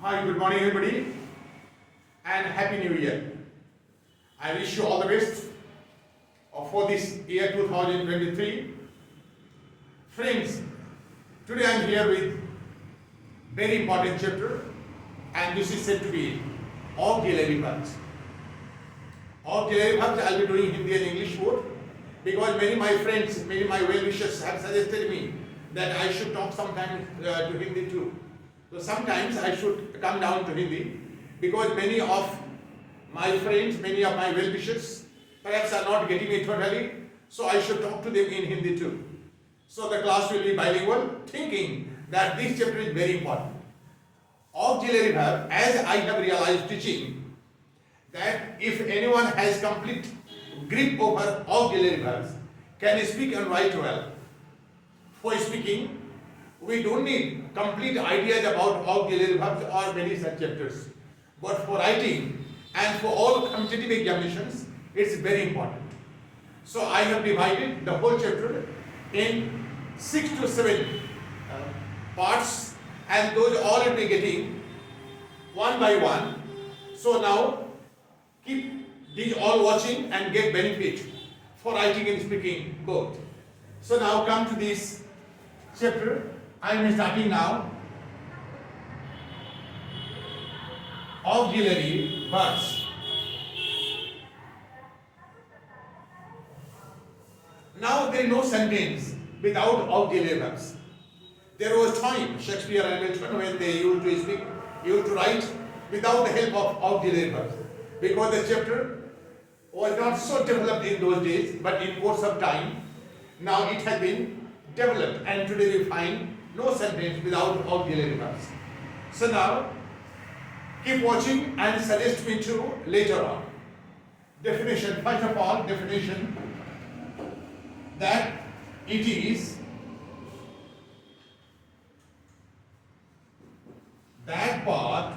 Hi, good morning everybody and Happy New Year. I wish you all the best for this year 2023. Friends, today I am here with very important chapter and this is said to be auxiliary verbs. Auxiliary verbs I will be doing Hindi and English both because many of my friends, many of my well-wishers have suggested me that I should talk sometimes to Hindi too. So sometimes I should come down to Hindi because many of my friends, many of my well-wishers perhaps are not getting it totally, so I should talk to them in Hindi too. So the class will be bilingual, thinking that this chapter is very important. Auxiliary verb, as I have realized teaching, that if anyone has complete grip over auxiliary verbs, can speak and write well. For speaking, we don't need complete ideas about auxiliary verbs or many such chapters. But for writing and for all competitive examinations, it's very important. So I have divided the whole chapter in 6 to 7 parts, and those all will be getting one by one. So now keep these all watching and get benefit for writing and speaking both. So now come to this chapter. I am starting now. Auxiliary verbs. Now there is no sentence without auxiliary verbs. There was time, Shakespeare and Milton, when they used to speak, used to write without the help of auxiliary verbs, because the chapter was not so developed in those days, but in course of time, now it has been developed, and today we find no sentence without auxiliary verbs. So now, keep watching and suggest me too later on. Definition, first of all, definition that it is that part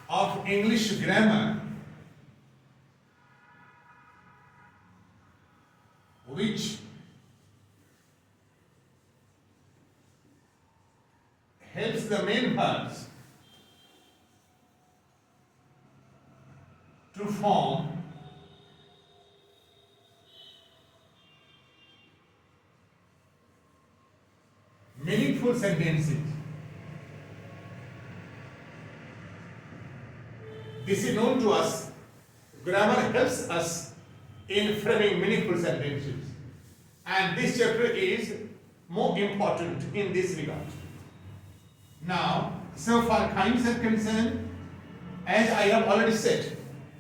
of English grammar which helps the main verbs to form meaningful sentences. This is known to us. Grammar helps us in framing meaningful sentences, and this chapter is more important in this regard. Now, so far kinds are concerned, as I have already said,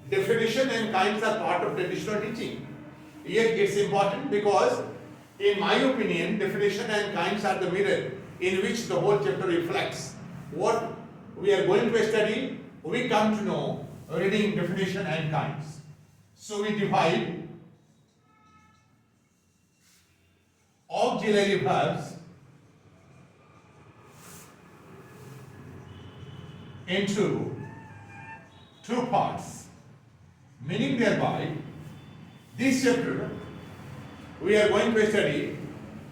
definition and kinds are part of traditional teaching. Yet it's important because, in my opinion, definition and kinds are the mirror in which the whole chapter reflects. What we are going to study, we come to know reading definition and kinds. So we divide auxiliary verbs into two parts, meaning thereby this chapter we are going to study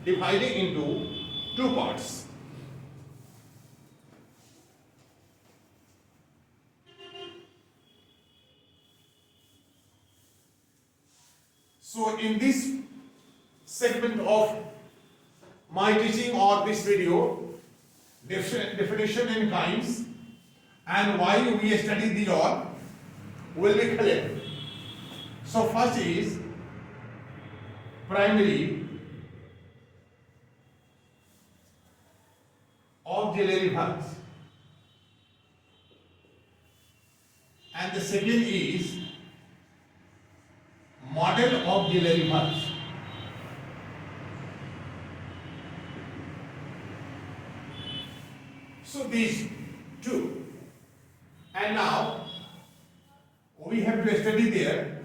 dividing into two parts. So in this segment of my teaching or this video, definition and kinds and why we study these all will be clear. So first is primary auxiliary verbs, and the second is model auxiliary verbs. So these two, and now we have to study their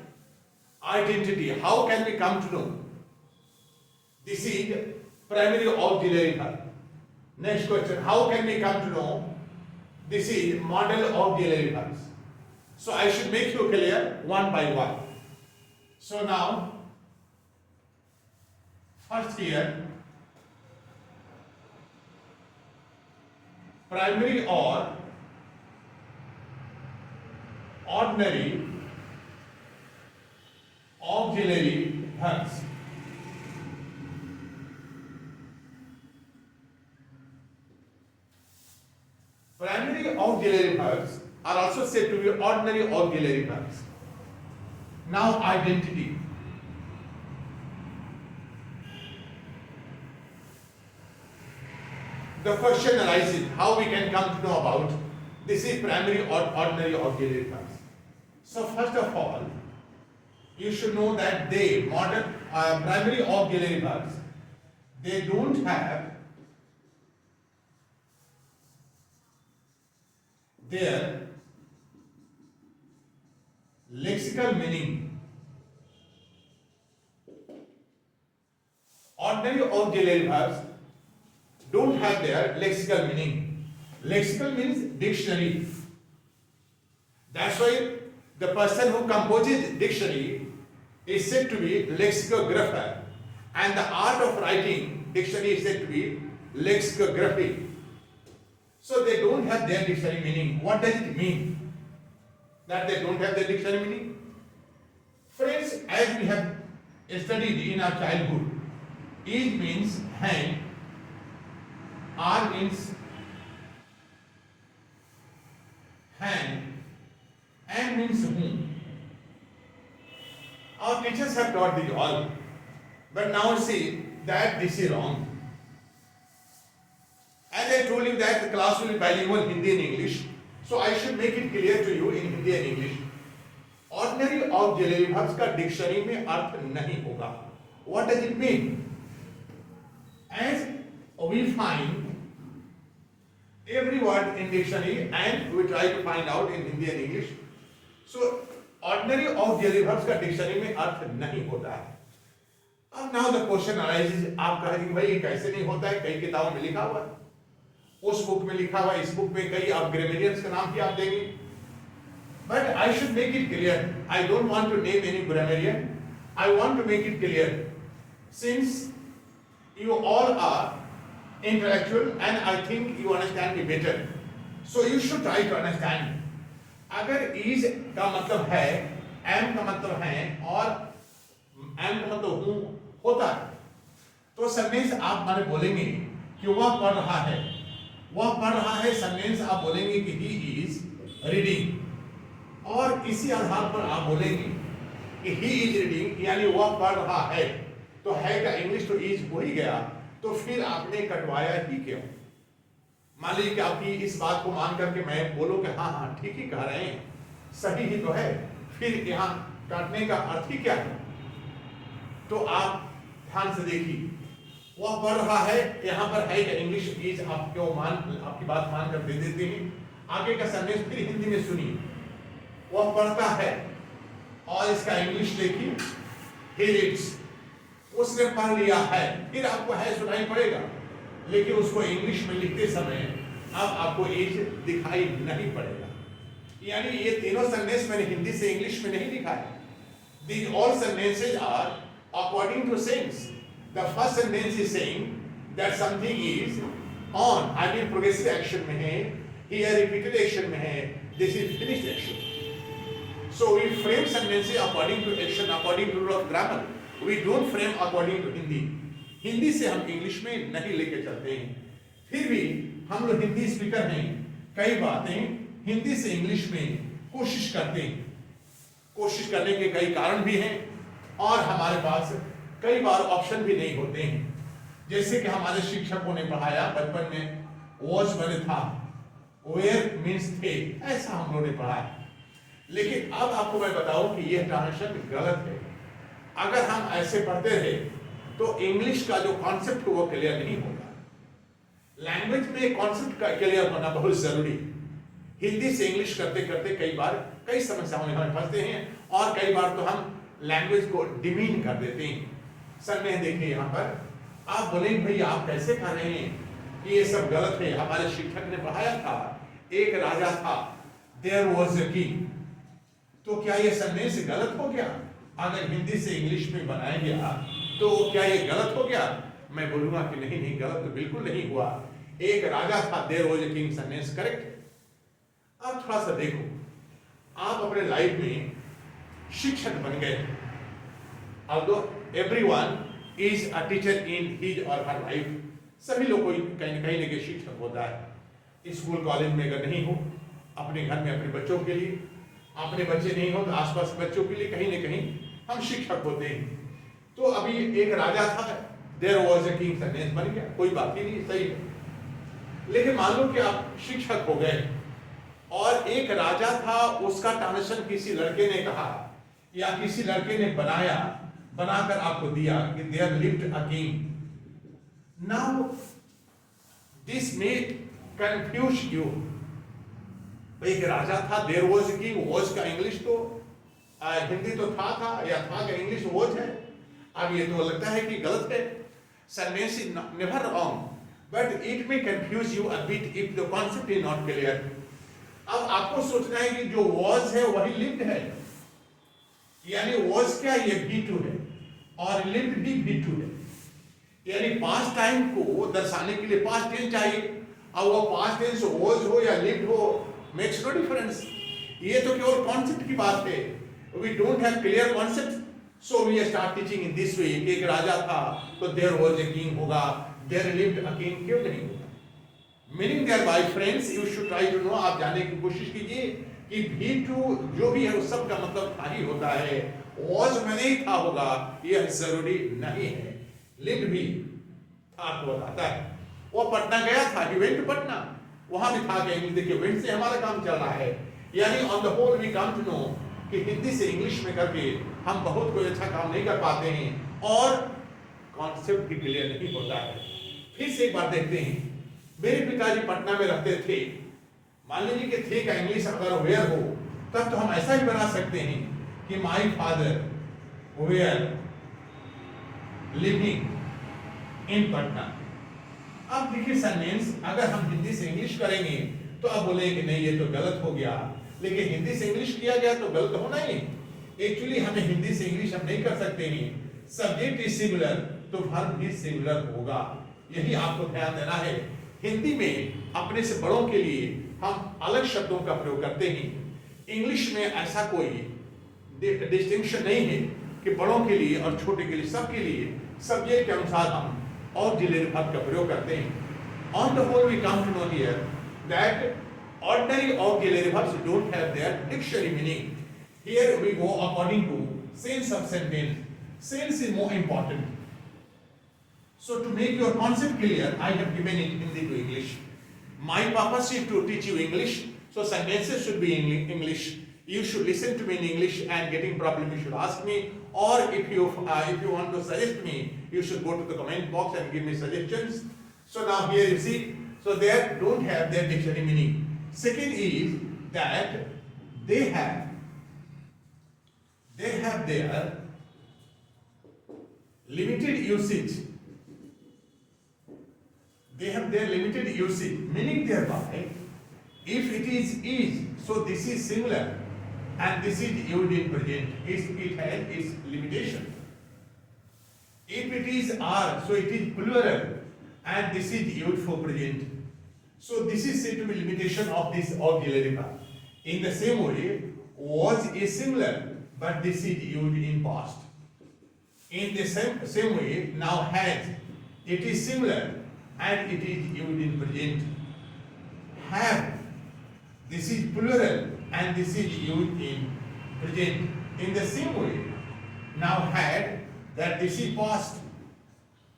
identity. How can we come to know? This is primary auxiliary verb. Next question, how can we come to know? This is model auxiliary verbs. So I should make you clear one by one. So now, first here, primary और ordinary auxiliary verbs. Primary auxiliary verbs are also said to be ordinary auxiliary verbs. Now, identity. The question arises how we can come to know about this is primary or ordinary auxiliary verbs. So, first of all, you should know that they modern primary auxiliary verbs, they don't have their lexical meaning. Ordinary auxiliary verbs don't have their lexical meaning. Lexical means dictionary. That's why the person who composes dictionary is said to be lexicographer, and the art of writing dictionary is said to be lexicography. So they don't have their dictionary meaning. What does it mean that they don't have their dictionary meaning? Friends, as we have studied in our childhood, each means hand, R means hand, and means whom. Our teachers have taught these all, but now see that this is wrong. As I told you that the class will be bilingual Hindi and English, so I should make it clear to you in Hindi and English. Ordinary auxiliary verbs का dictionary में अर्थ नहीं होगा. What does it mean? As we find every word in dictionary and we try to find out in Hindi and English, so ordinary auxiliary verbs का dictionary में अर्थ नहीं होता है. अब now the question arises, आप कहेंगे भाई ये कैसे नहीं होता है, कई किताबों में लिखा हुआ है, उस बुक में लिखा हुआ, इस बुक में कई आप ग्रामरियंस का नाम भी आप देंगे. But I should make it clear. I don't want to name any grammarian. I want to make it clear. Since you all are intellectual and I think you understand me better, so you should try to understand. अगर is का मतलब है, am का मतलब है और am का मतलब हूँ होता है, तो सेंटेंस आप माने बोलेंगे कि वह पढ़ रहा है. वह पढ़ रहा है सेंटेंस आप बोलेंगे कि he is reading, और इसी आधार पर आप बोलेंगे कि he is reading यानी वह पढ़ रहा है, तो है का इंग्लिश तो is हो ही गया, तो फिर आपने कटवाया ही क्यों? मान लीजिए कि आपकी इस बात को मान करके मैं बोलूं कि हाँ हाँ ठीक ही कह रहे हैं, सही ही तो है, फिर यहाँ काटने का अर्थ ही क्या है? तो आप ध्यान से देखिए, वह पढ़ रहा है, यहाँ पर है का इंग्लिश इज आप क्यों आपकी बात मान कर दे देते हैं. आगे का सेंटेंस फिर हिंदी में सुनिए. वह पढ़ता है और इसका इंग्लिश देखिए, he reads. उसने पढ़ लिया है, फिर आपको है सुनाई पड़ेगा, लेकिन उसको इंग्लिश में लिखते समय अब आपको एज दिखाई नहीं पड़ेगा. यानी ये तीनों सेंटेंस मैंने हिंदी से इंग्लिश में नहीं लिखा है. These all sentences are according to sense. The first sentence is saying that something is on. I mean progressive action में है, here repeated action में है, this is finished action. So we frame sentences according to action, according to rule of grammar. We don't frame according to Hindi. Hindi से हम English में नहीं लेके चलते हैं. फिर भी हम लोग हिंदी स्पीकर हैं, कई बातें हिंदी से इंग्लिश में कोशिश करते हैं. कोशिश करने के कई कारण भी हैं और हमारे पास कई बार ऑप्शन भी नहीं होते हैं. जैसे कि हमारे शिक्षकों ने पढ़ाया बचपन में, वॉज बने था, वेयर मीन्स थे, ऐसा हम लोगों ने पढ़ाया. लेकिन अब आपको मैं बताऊं कि यह ट्रांसलेशन गलत है. अगर हम ऐसे पढ़ते रहे तो इंग्लिश का जो कॉन्सेप्ट वो क्लियर नहीं होगा. लैंग्वेज में कॉन्सेप्ट का क्लियर होना बहुत जरूरी है. हिंदी से इंग्लिश करते करते कई बार कई समस्याओं में हम फंसते हैं और कई बार तो हम लैंग्वेज को डिमीन कर देते हैं. सर ने देखिए यहाँ पर आप बोलेंगे भाई आप कैसे कह रहे हैं कि ये सब गलत है. हमारे शिक्षक ने पढ़ाया था, एक राजा था, देयर वाज अ किंग. तो क्या ये सेंटेंस गलत हो गया? अगर हिंदी से इंग्लिश में बनाया गया तो क्या ये गलत हो गया? मैं बोलूंगा कि नहीं नहीं, गलत तो बिल्कुल नहीं हुआ. एक राजा था, there was a king sentence, correct. अब थोड़ा सा देखो, आप अपने लाइफ में शिक्षक बन गए, although everyone is a teacher in his or her life, सभी लोग कोई कहीं न कहीं शिक्षक होता है। स्कूल कॉलेज में अगर नहीं हो, अपने घर में अपने बच्चों के लिए, अपने बच्चे नहीं हो तो आसपास के बच्चों के लिए कहीं न कहीं हम शिक्षक होते हैं। तो अभी एक राजा था, there was a king sentence बन गया, कोई बात ही नहीं, सही है। लेकिन मान लो कि आप शिक्षक हो गए और एक राजा था, उसका ट्रांसलेशन किसी लड़के ने कहा या किसी लड़के ने बनाकर आपको दिया कि there lived a king. Now this may confuse you. एक राजा था, there was a king, was का इंग्लिश तो हिंदी तो था या था का इंग्लिश वाज है। अब ये तो लगता है कि गलत है, sentence is never wrong, but it may confuse you a bit if the concept is not clear. अब आपको सोचना है कि जो वाज है वही लिव्ड है, यानी वाज क्या, ये V2 है और लिव्ड भी V2 है, यानी पास्ट टाइम को दर्शाने के लिए पास्ट टेंस चाहिए। अब वो पास्ट टेंस वाज हो या लिव्ड हो, मेक्स नो डिफरेंस। ये तो केवल कॉन्सेप्ट की बात है, we don't have clear concept, so we start teaching in this way. एक राजा था तो देयर वाज ए किंग होगा, देयर लिव्ड अ किंग क्यों नहीं होगा। Meaning thereby friends, you should try to know, आप जानने की कोशिश कीजिए कि V2 जो भी है उस सब का मतलब था ही होता है। वाज में नहीं था होगा यह जरूरी नहीं है, लिव्ड भी था तो बताता है। वो पटना गया था, ही वेंट टू पटना, वहां भी था कि देखिए वेंट से हमारा काम चल रहा है, यानी on the whole we come to know कि हिंदी से इंग्लिश में करके हम बहुत कोई अच्छा काम नहीं कर पाते हैं और कॉन्सेप्ट भी क्लियर नहीं होता है। फिर से एक बार देखते हैं, मेरे पिताजी पटना में रहते थे, मान लीजिए कि थे का इंग्लिश अगर वेयर हो तब तो हम ऐसा ही बना सकते हैं कि my father were living in Patna. अब देखिए सेंटेंस अगर हम हिंदी से इंग्लिश करेंगे तो अब बोलेंगे नहीं ये तो गलत हो गया, लेकिन हिंदी से इंग्लिश किया गया तो गलत होना ही। एक्चुअली हमें हिंदी से इंग्लिश हम नहीं कर सकते हैं, सब्जेक्ट इज सिमिलर तो वर्ब भी सिमिलर होगा, यही आपको ध्यान देना है। हिंदी में अपने से बड़ों के लिए हम अलग शब्दों का प्रयोग करते हैं, इंग्लिश में ऐसा कोई डिस्टिंक्शन नहीं है कि बड़ों के लिए और छोटे के लिए, सबके लिए सब्जेक्ट के अनुसार हम ऑक्सिलरी वर्ब का प्रयोग करते हैं। On the whole we come to know here that ordinary auxiliary verbs don't have their dictionary meaning. Here we go according to sense of sentence. Sense is more important. So to make your concept clear, I have given it Hindi to English. My purpose is to teach you English, so sentences should be in English. You should listen to me in English, and getting problem you should ask me, or if you want to suggest me, you should go to the comment box and give me suggestions. So now here you see, so they don't have their dictionary meaning. Second is that they have their limited usage. They have their limited usage, meaning thereby, if it is, so this is singular and this is used in present, it has its limitation. If it is are, so it is plural and this is used for present. So this is said to be limitation of this auxiliary verb. In the same way, was is singular, but this is used in past. In the same way, now has, it is singular and it is used in present. Have, this is plural and this is used in present. In the same way, now had, that this is past.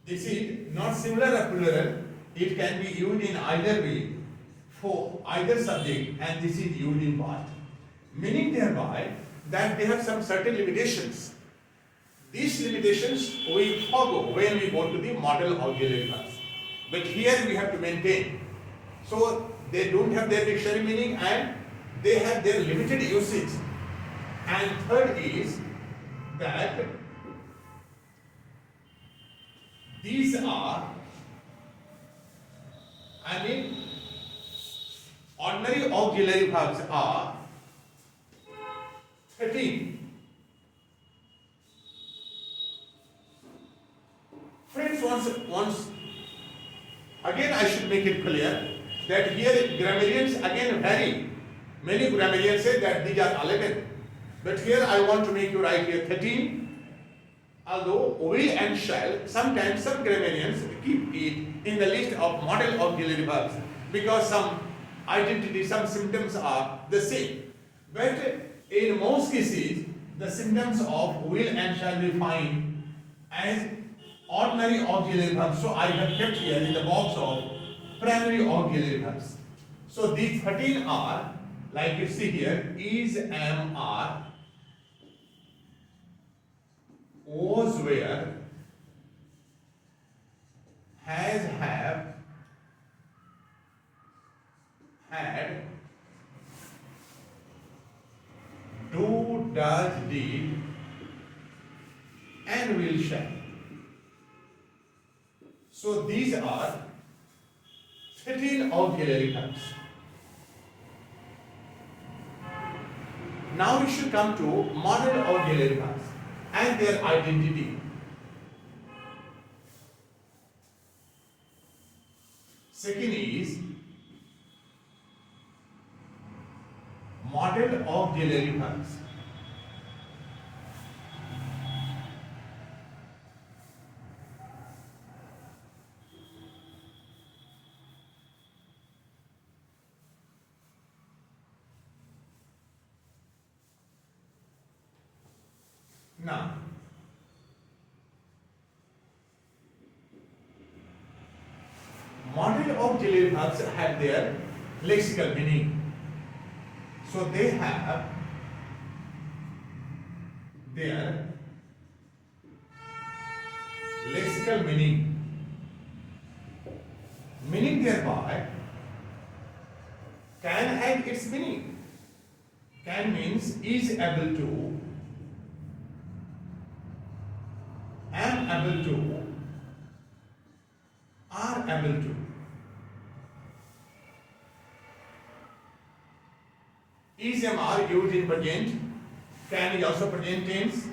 This is not singular or plural. It can be used in either way for either subject, and this is used in past. Meaning thereby that they have some certain limitations. These limitations we follow when we go to the model auxiliary verbs. But here we have to maintain. So they don't have their dictionary meaning and they have their limited usage. And third is that these are, ordinary auxiliary verbs are 13. Friends, once Again, I should make it clear that here grammarians again vary. Many grammarians say that these are 11. But here I want to make you write here 13. Although will and shall, sometimes some grammarians keep it in the list of model auxiliary verbs because some identity, some symptoms are the same. But in most cases, the symptoms of will and shall be found as ordinary auxiliary verbs. So I have kept here in the box of primary auxiliary verbs. So these 13 are, like you see here, is, am, are, was, were, has, have, had, do, does, did, and will, shall. So these are 13 auxiliary verbs. Now we should come to model auxiliary verbs and their identity. Second is model auxiliary verbs. Now, model auxiliary verbs have their lexical meaning. So they have their lexical meaning. Meaning thereby can have its meaning. Can means is able to, am able to, are able to. Is, am, are used in present. Can is also present tense.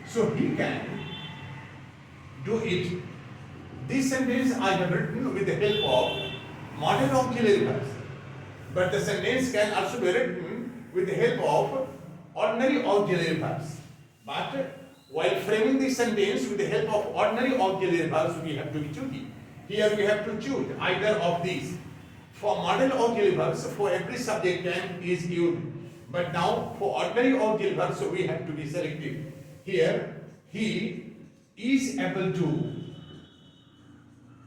So he can do it. This sentence I have written with the help of model auxiliary verbs. But the sentence can also be written with the help of ordinary auxiliary verbs. But while framing this sentence with the help of ordinary auxiliary verbs, we have to be choosy. Here we have to choose either of these. For model auxiliary verbs, for every subject can is used. But now for ordinary auxiliary verbs, so we have to be selective. Here, he is able to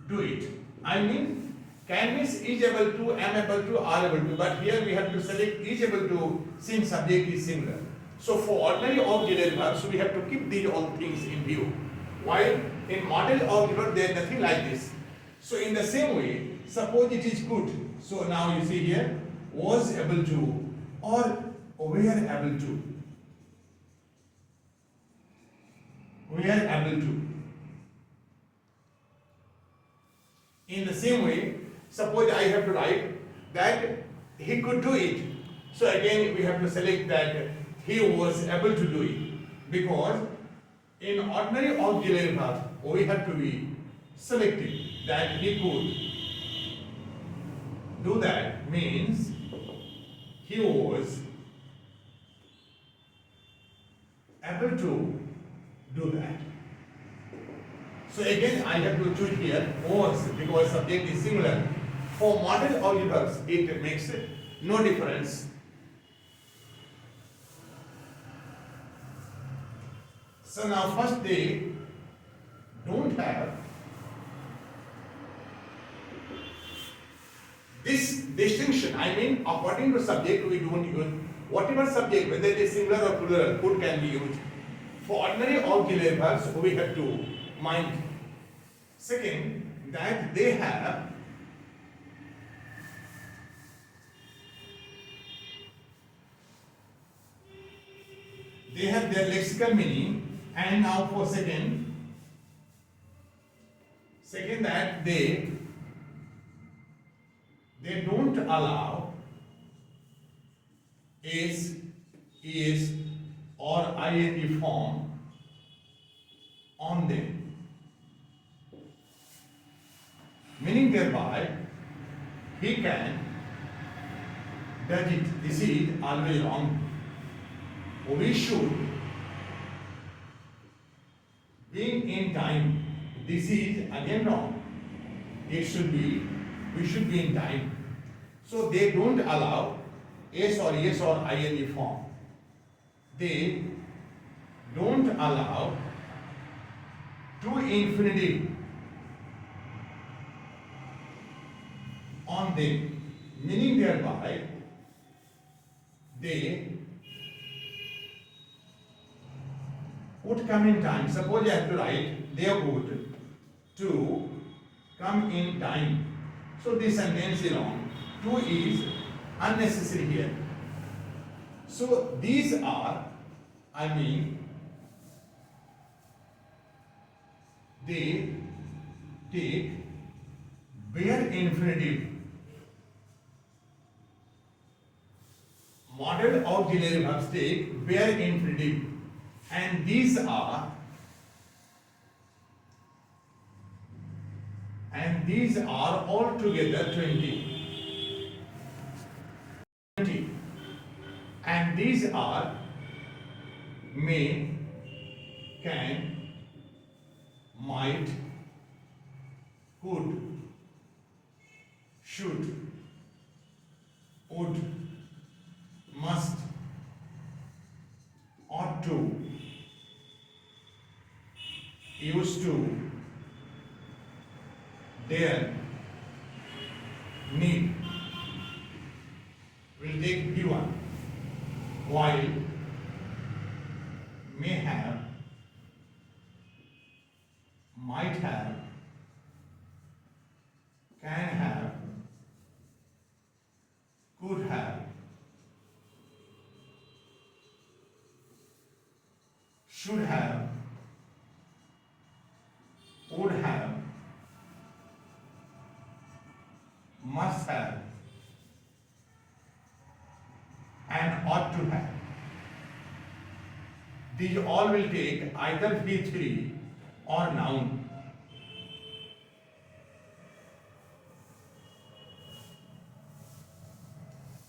do it. I mean, can means is able to, am able to, are able to. But here we have to select is able to since subject is singular. So for ordinary auxiliary verbs, we have to keep these all things in view. While in model auxiliary verb, there is nothing like this. So in the same way, suppose it is good. So now you see here, was able to or were able to. Were able to. In the same way, suppose I have to write that he could do it. So again we have to select that he was able to do it. Because in ordinary auxiliary verb, we have to be selective that he could do that means he was able to do that. So again I have to choose here was because subject is singular. For model auxiliary verbs it makes no difference. So now first they don't have this distinction. I mean according to subject we don't use whatever subject, whether it is singular or plural, could can be used. For ordinary auxiliary verbs we have to mind. Second, that they have their lexical meaning. And now for second that they don't allow is or ing form on them. meaning thereby he can does it. This is always wrong. We should being in time. This is again wrong. It should be we should be in time. So they don't allow S or yes or ing form. They don't allow to infinitive on them, meaning thereby they would come in time. Suppose I have to write they would to come in time. So this sentence is wrong. To is unnecessary here. So these are, they take bare infinitive. Model auxiliary verbs take bare infinitive, and these are altogether 20. And these are may, can, might, could, should, would, must, ought to, used to, dare, need. We'll take P1. While, may have, might have, can have, could have, should have, would have, must have, and ought to have. These all will take either V3 or noun.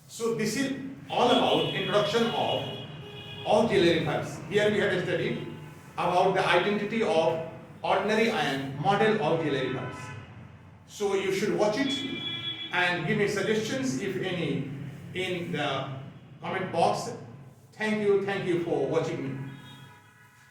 So this is all about introduction of auxiliary verbs. Here we have studied about the identity of ordinary and model auxiliary verbs. So you should watch it and give me suggestions if any in the comment box. Thank you for watching me.